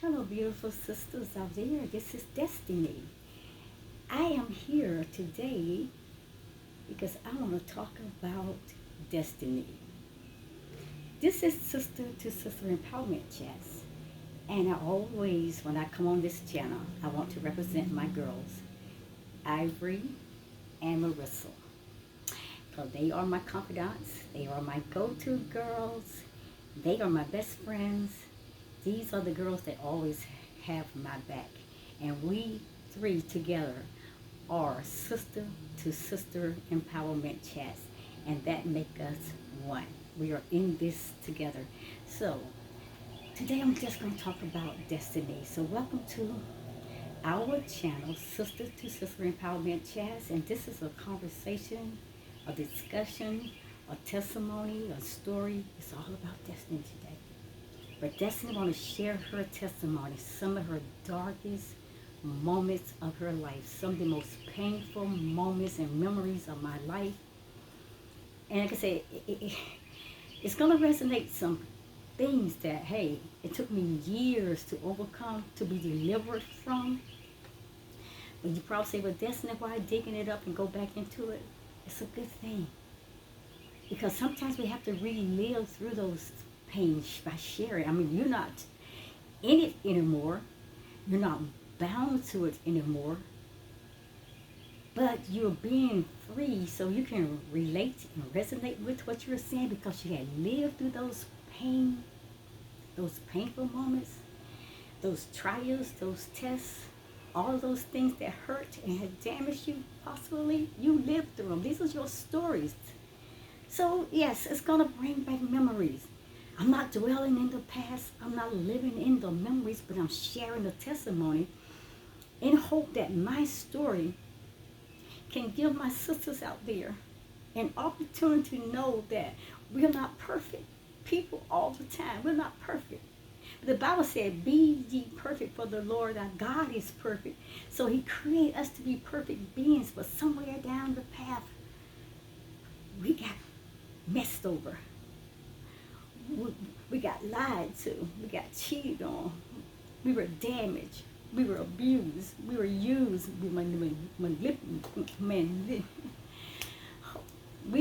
Hello, beautiful sisters out there. This is Destiny. I am here today because I want to talk about destiny. This is Sister2Sista Empowerment Chats. And I always, when I come on this channel, I want to represent my girls, Ivory and Wrestle. Because they are my confidants. They are my go-to girls. They are my best friends. These are the girls that always have my back. And we three together are Sister2Sista Empowerment Chats. And that makes us one. We are in this together. So, today I'm just going to talk about destiny. So welcome to our channel, Sister2Sista Empowerment Chats. And this is a conversation, a discussion, a testimony, a story. It's all about destiny today. But Destiny wants to share her testimony, some of her darkest moments of her life, some of the most painful moments and memories of my life. And like I say, it's going to resonate some things that, hey, it took me years to overcome, to be delivered from. But you probably say, well, Destiny, why digging it up and go back into it? It's a good thing. Because sometimes we have to relive through those pains by sharing. I mean, you're not in it anymore. You're not bound to it anymore. But you're being free so you can relate and resonate with what you're saying because you had lived through those painful moments, those trials, those tests, all those things that hurt and had damaged you possibly. You lived through them. These are your stories. So yes, it's going to bring back memories. I'm not dwelling in the past. I'm not living in the memories, but I'm sharing the testimony in hope that my story can give my sisters out there an opportunity to know that we're not perfect people all the time. We're not perfect. The Bible said, be ye perfect, for the Lord our God is perfect. So he created us to be perfect beings, but somewhere down the path, we got messed over. We got lied to. We got cheated on. We were damaged. We were abused. We were used. We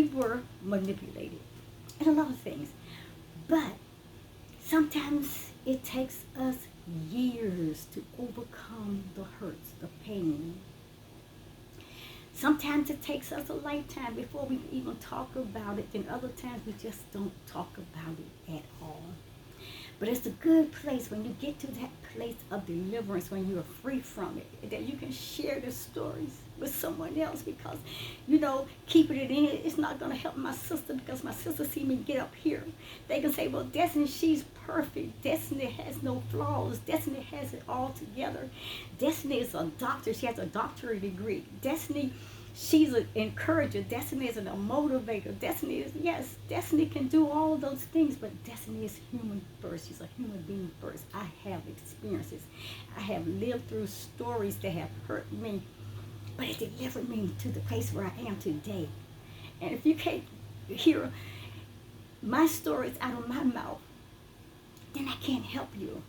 were manipulated. And a lot of things. But sometimes it takes us years to overcome the hurts, the pain. Sometimes it takes us a lifetime before we even talk about it, and other times we just don't talk about it at all. But it's a good place when you get to that place of deliverance, when you are free from it, that you can share the stories with someone else because, keeping it in, it's not going to help my sister because my sister see me get up here. They can say, well, Destiny, she's perfect. Destiny has no flaws. Destiny has it all together. Destiny is a doctor. She has a doctorate degree. Destiny, she's an encourager. Destiny is a motivator. Destiny can do all those things, but Destiny is human first. She's a human being first. I have experiences. I have lived through stories that have hurt me, but it delivered me to the place where I am today. And if you can't hear my stories out of my mouth, then I can't help you.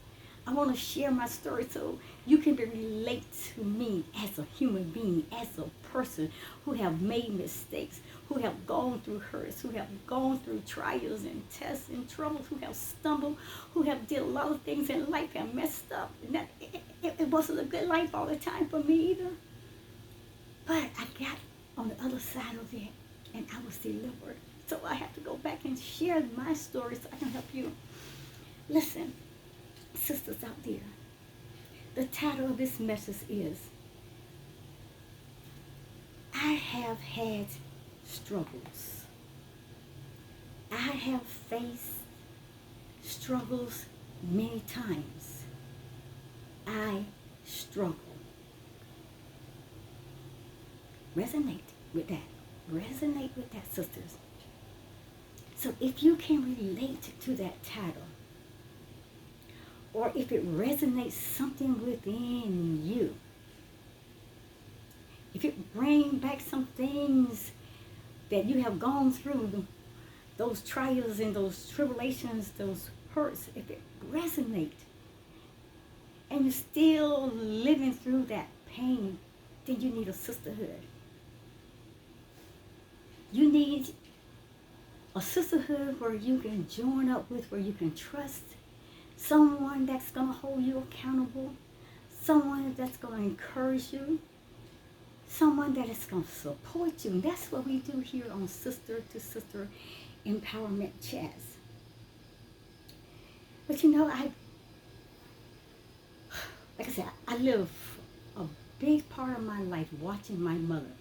I want to share my story so you can relate to me as a human being, as a person who have made mistakes, who have gone through hurts, who have gone through trials and tests and troubles, who have stumbled, who have did a lot of things in life and messed up. And it wasn't a good life all the time for me either. But I got on the other side of it and I was delivered. So I have to go back and share my story so I can help you. Listen, sisters out there, the title of this message is, I have had struggles. I have faced struggles many times. I struggle. Resonate with that. Resonate with that, sisters. So if you can relate to that title, or if it resonates something within you, if it brings back some things that you have gone through, those trials and those tribulations, those hurts, if it resonates, and you're still living through that pain, then you need a sisterhood. You need a sisterhood where you can join up with, where you can trust someone that's going to hold you accountable, someone that's going to encourage you, someone that is going to support you. And that's what we do here on Sister2Sista Empowerment Chats. But you know, like I said, I live a big part of my life watching my mother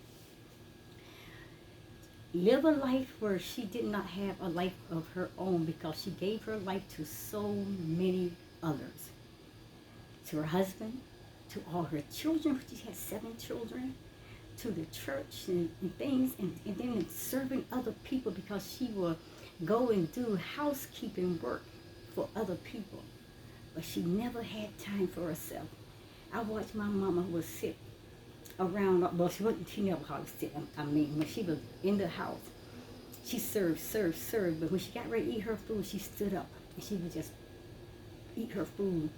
live a life where she did not have a life of her own, because she gave her life to so many others. To her husband, to all her children, she had 7 children, to the church and things, and then serving other people, because she would go and do housekeeping work for other people. But she never had time for herself. I watched my mama was sit around, well, she never hardly sit. I mean, when she was in the house, she served, but when she got ready to eat her food, she stood up and she would just eat her food.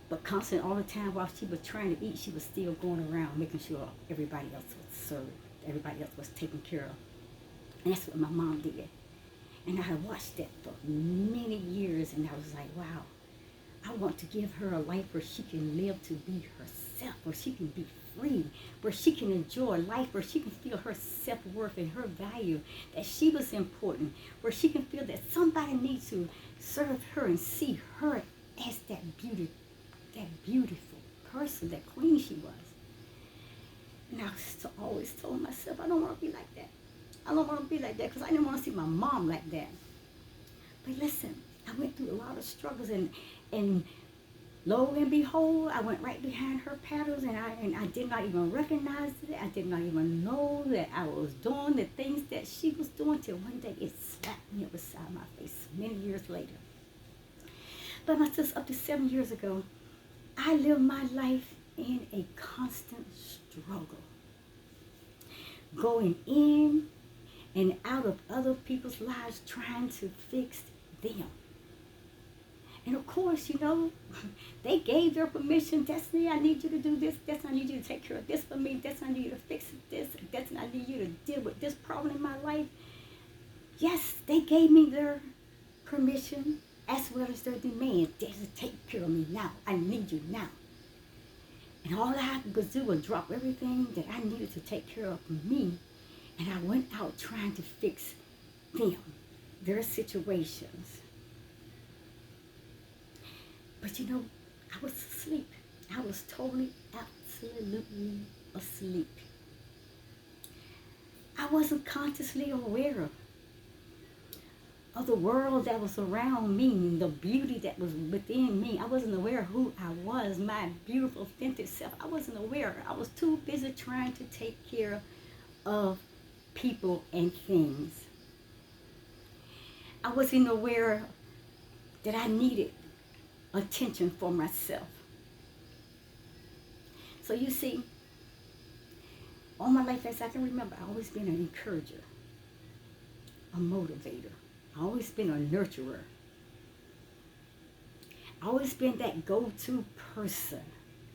But constant all the time while she was trying to eat, she was still going around making sure everybody else was served, everybody else was taken care of. And that's what my mom did. And I had watched that for many years, and I was like, wow, I want to give her a life where she can live to be herself, where she can be free, where she can enjoy life, where she can feel her self-worth and her value, that she was important, where she can feel that somebody needs to serve her and see her as that beautiful person, that queen she was. And I always told myself, I don't want to be like that. I don't want to be like that, because I didn't want to see my mom like that. But listen, I went through a lot of struggles, and lo and behold, I went right behind her paddles, and I did not even recognize it. I did not even know that I was doing the things that she was doing, till one day it slapped me upside my face many years later. But my sister, up to 7 years ago, I lived my life in a constant struggle, going in and out of other people's lives, trying to fix them. And of course, you know, they gave their permission. Destiny, I need you to do this. Destiny, I need you to take care of this for me. Destiny, I need you to fix this. Destiny, I need you to deal with this problem in my life. Yes, they gave me their permission as well as their demand. Destiny, take care of me now. I need you now. And all I could do was drop everything that I needed to take care of me. And I went out trying to fix them, their situations. But you know, I was asleep. I was totally, absolutely asleep. I wasn't consciously aware of the world that was around me, the beauty that was within me. I wasn't aware of who I was, my beautiful, authentic self. I wasn't aware. I was too busy trying to take care of people and things. I wasn't aware that I needed attention for myself. So you see, all my life as I can remember, I've always been an encourager, a motivator. I've always been a nurturer. I've always been that go-to person,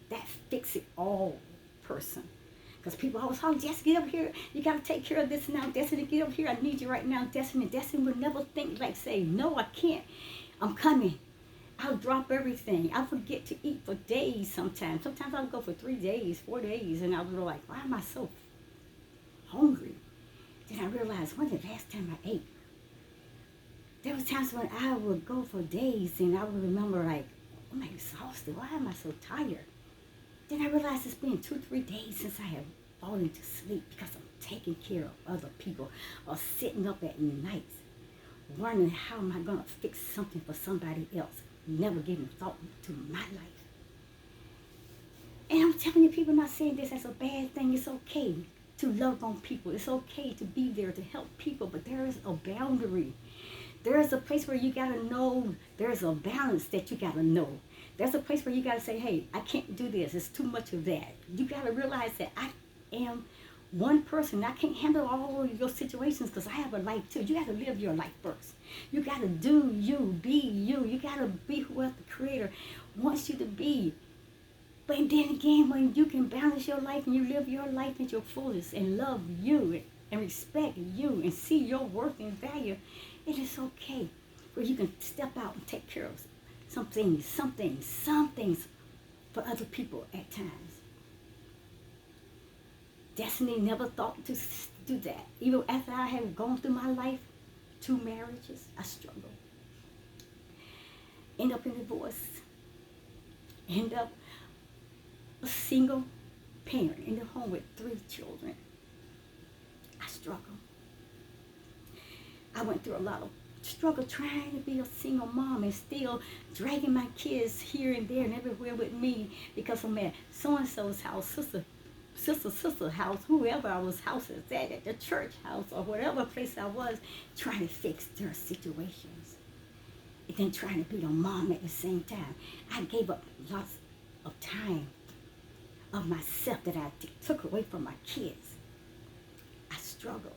that fix-it-all person. Because people always holler, just get up here. You got to take care of this now. Destiny, get up here. I need you right now. Destiny would never think like, say, no, I can't. I'm coming. I'll drop everything. I forget to eat for days sometimes. Sometimes I'll go for 3 days, 4 days, and I'll be like, why am I so hungry? Then I realized, when the last time I ate? There was times when I would go for days, and I would remember like, I'm exhausted. Why am I so tired? Then I realized it's been 2, 3 days since I have fallen to sleep, because I'm taking care of other people, or sitting up at night wondering how am I going to fix something for somebody else, never giving thought to my life. And I'm telling you, people, not saying this as a bad thing. It's okay to love on people. It's okay to be there to help people, but there is a boundary. There is a place where you got to know there's a balance that you got to know. There's a place where you got to say, hey, I can't do this. It's too much of that. You got to realize that I am one person. I can't handle all of your situations, because I have a life too. You got to live your life first. You got to do you, be you. You got to be whoever the Creator wants you to be. But then again, when you can balance your life and you live your life at your fullest and love you and respect you and see your worth and value, it is okay where you can step out and take care of some things for other people at times. Destiny never thought to do that. Even after I had gone through my life, 2 marriages, I struggled. End up in divorce. End up a single parent in the home with 3 children. I struggled. I went through a lot of struggle trying to be a single mom and still dragging my kids here and there and everywhere with me because I'm at so-and-so's house, sister house, whoever I was houses at the church house or whatever place I was, trying to fix their situations. And then trying to be a mom at the same time. I gave up lots of time of myself that I took away from my kids. I struggled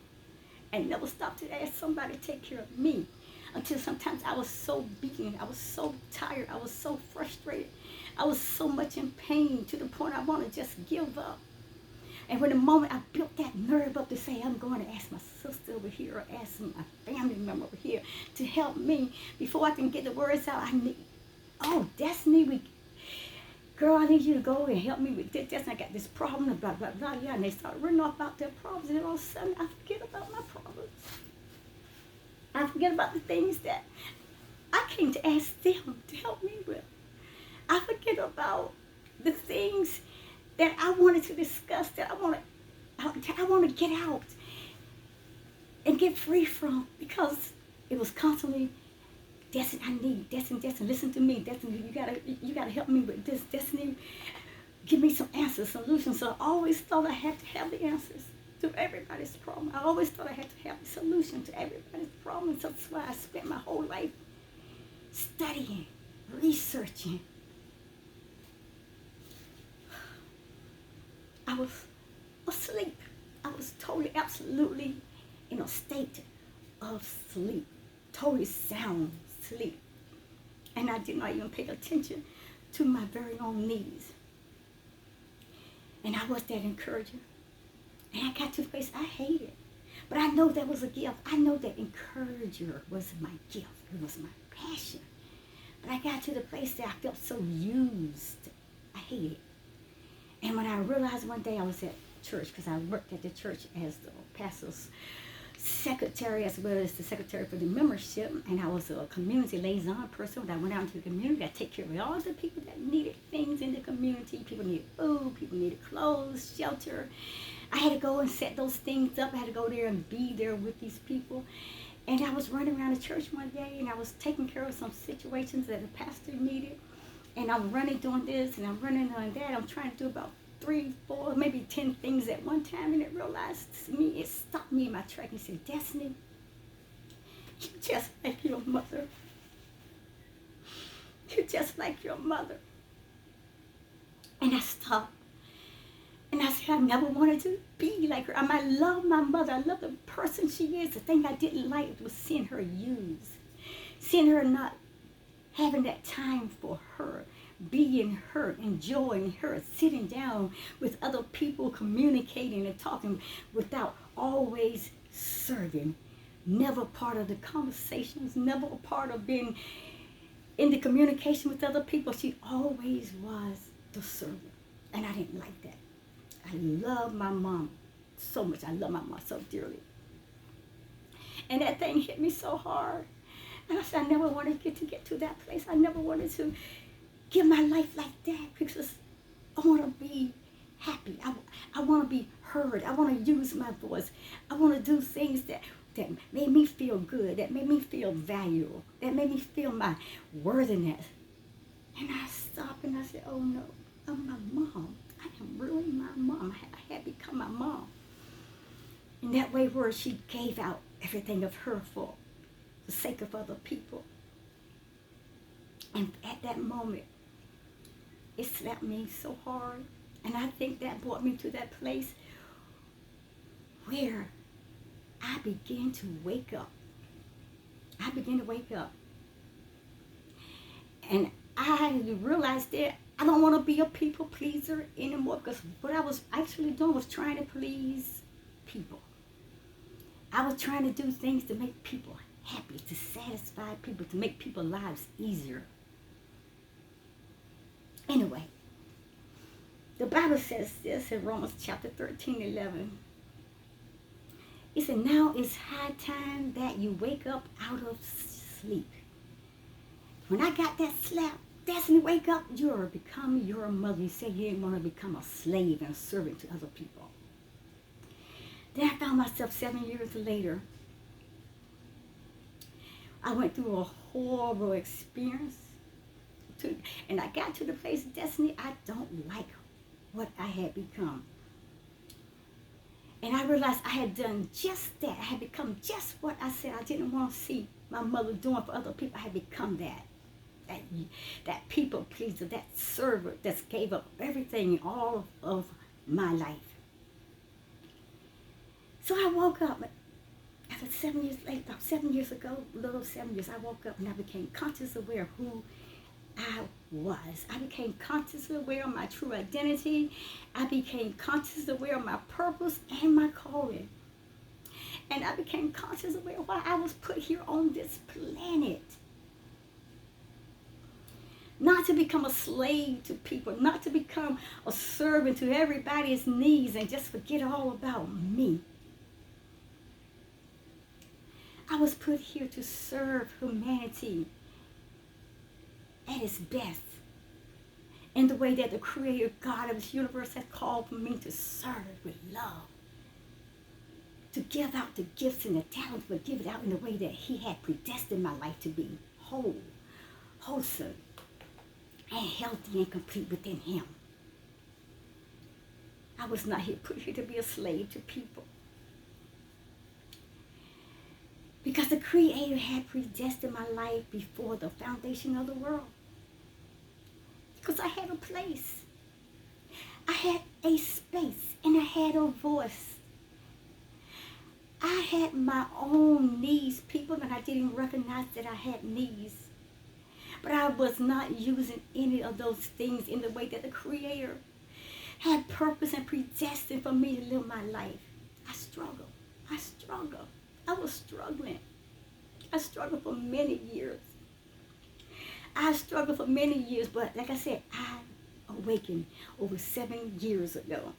and never stopped to ask somebody to take care of me until sometimes I was so beaten, I was so tired, I was so frustrated, I was so much in pain to the point I want to just give up. And when the moment I built that nerve up to say, I'm going to ask my sister over here or ask my family member over here to help me, before I can get the words out, I need, oh, Destiny, girl, I need you to go and help me with this. I got this problem, blah, blah, blah, yeah. And they start running off about their problems, and all of a sudden, I forget about my problems. I forget about the things that I came to ask them to help me with. I forget about the things that I wanted to discuss, that I want to get out and get free from, because it was constantly, Destiny, I need Destiny, listen to me, Destiny, you gotta help me with this, Destiny, give me some answers, solutions. So I always thought I had to have the answers to everybody's problem. I always thought I had to have the solution to everybody's problem. So that's why I spent my whole life studying, researching. I was asleep. I was totally, absolutely in a state of sleep, totally sound sleep. And I did not even pay attention to my very own needs. And I was that encourager. And I got to the place I hated. But I know that was a gift. I know that encourager was my gift. It was my passion. But I got to the place that I felt so used. I hated it. And when I realized one day, I was at church, because I worked at the church as the pastor's secretary as well as the secretary for the membership, and I was a community liaison person. When I went out into the community, I take care of all the people that needed things in the community. People needed food, people needed clothes, shelter. I had to go and set those things up. I had to go there and be there with these people. And I was running around the church one day, and I was taking care of some situations that the pastor needed. And I'm running doing this, and I'm running doing that. I'm trying to do about 3, 4, maybe 10 things at one time, and it stopped me in my track and said, Destiny, you're just like your mother. You're just like your mother. And I stopped. And I said, I never wanted to be like her. I love my mother. I love the person she is. The thing I didn't like was seeing her used. Seeing her not having that time for her, being her, enjoying her, sitting down with other people, communicating and talking without always serving. Never part of the conversations, never a part of being in the communication with other people. She always was the servant. And I didn't like that. I love my mom so much. I love my mom so dearly. And that thing hit me so hard. And I said, I never wanted to get to that place. I never wanted to give my life like that, because I want to be happy. I want to be heard. I want to use my voice. I want to do things that made me feel good, that made me feel valuable, that made me feel my worthiness. And I stopped and I said, oh no, I'm my mom. I am really my mom. I had become my mom. In that way where she gave out everything of her for the sake of other people. And at that moment, it slapped me so hard. And I think that brought me to that place where I began to wake up. I began to wake up. And I realized that I don't want to be a people pleaser anymore, because what I was actually doing was trying to please people. I was trying to do things to make people happy, to satisfy people, to make people's lives easier. Anyway, the Bible says this in Romans chapter 13:11. It said, now it's high time that you wake up out of sleep. When I got that slap, Destiny, wake up, you're become your mother. You said you didn't want to become a slave and a servant to other people. Then I found myself 7 years later. I went through a horrible experience. And I got to the place of Destiny, I don't like what I had become. And I realized I had done just that. I had become just what I said I didn't want to see my mother doing for other people. I had become that. That people pleaser, that servant that gave up everything, all of my life. So I woke up after 7 years later, about 7 years ago, little 7 years, I woke up and I became conscious aware of who I was. I became consciously aware of my true identity. I became consciously aware of my purpose and my calling. And I became consciously aware of why I was put here on this planet. Not to become a slave to people, not to become a servant to everybody's needs and just forget all about me. I was put here to serve humanity at its best, in the way that the Creator God of this universe has called for me to serve with love, to give out the gifts and the talents, but give it out in the way that He had predestined my life to be whole, wholesome, and healthy and complete within Him. I was not put here to be a slave to people, because the Creator had predestined my life before the foundation of the world. Because I had a place, I had a space, and I had a voice. I had my own needs, people, and I didn't recognize that I had needs. But I was not using any of those things in the way that the Creator had purpose and predestined for me to live my life. I struggled. I was struggling. I struggled for many years. But like I said, I awakened over 7 years ago.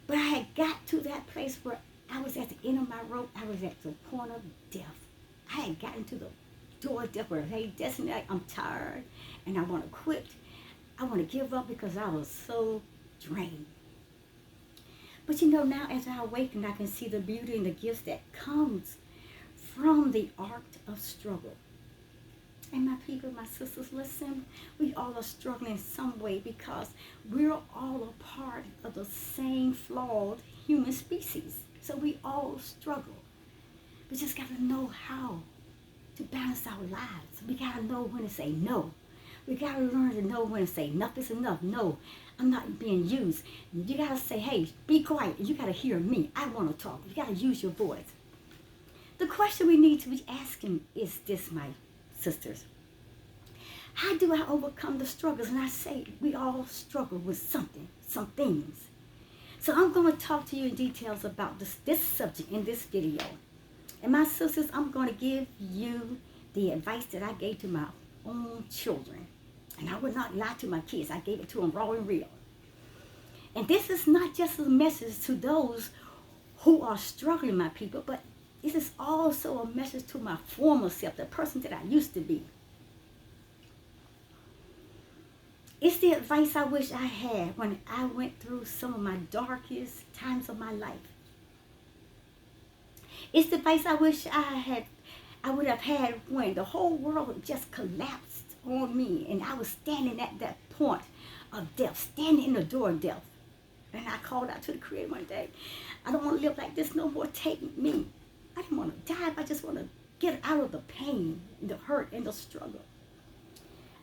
But I had got to that place where I was at the end of my rope. I was at the point of death. I had gotten to the door of death where, hey, Destiny, I'm tired and I want to quit. I want to give up because I was so drained. But now as I awaken, I can see the beauty and the gifts that comes from the art of struggle. And my people, my sisters, listen, we all are struggling in some way because we're all a part of the same flawed human species. So we all struggle. We just got to know how to balance our lives. We got to know when to say no. We got to learn to know when to say enough is enough. No, I'm not being used. You got to say, hey, be quiet. You got to hear me. I want to talk. You got to use your voice. The question we need to be asking is this, my sisters. How do I overcome the struggles? And I say we all struggle with something, some things. So I'm going to talk to you in details about this subject in this video. And my sisters, I'm going to give you the advice that I gave to my own children. And I would not lie to my kids. I gave it to them raw and real. And this is not just a message to those who are struggling, my people, but this is also a message to my former self, the person that I used to be. It's the advice I wish I had when I went through some of my darkest times of my life. It's the advice I wish I would have had when the whole world just collapsed on me and I was standing at that point of death, standing in the door of death. And I called out to the Creator one day, I don't want to live like this no more. Take me. I didn't want to die. I just want to get out of the pain, the hurt, and the struggle.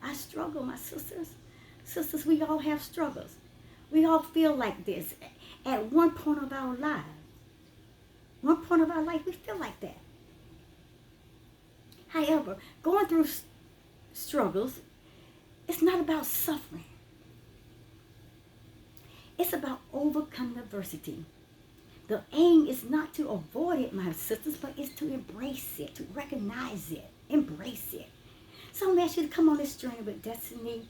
I struggle, my sisters. Sisters, we all have struggles. We all feel like this at one point of our lives. One point of our life, we feel like that. However, going through struggles, it's not about suffering. It's about overcoming adversity. The aim is not to avoid it, my sisters, but it's to embrace it, to recognize it, embrace it. So I'm asking you to come on this journey with destiny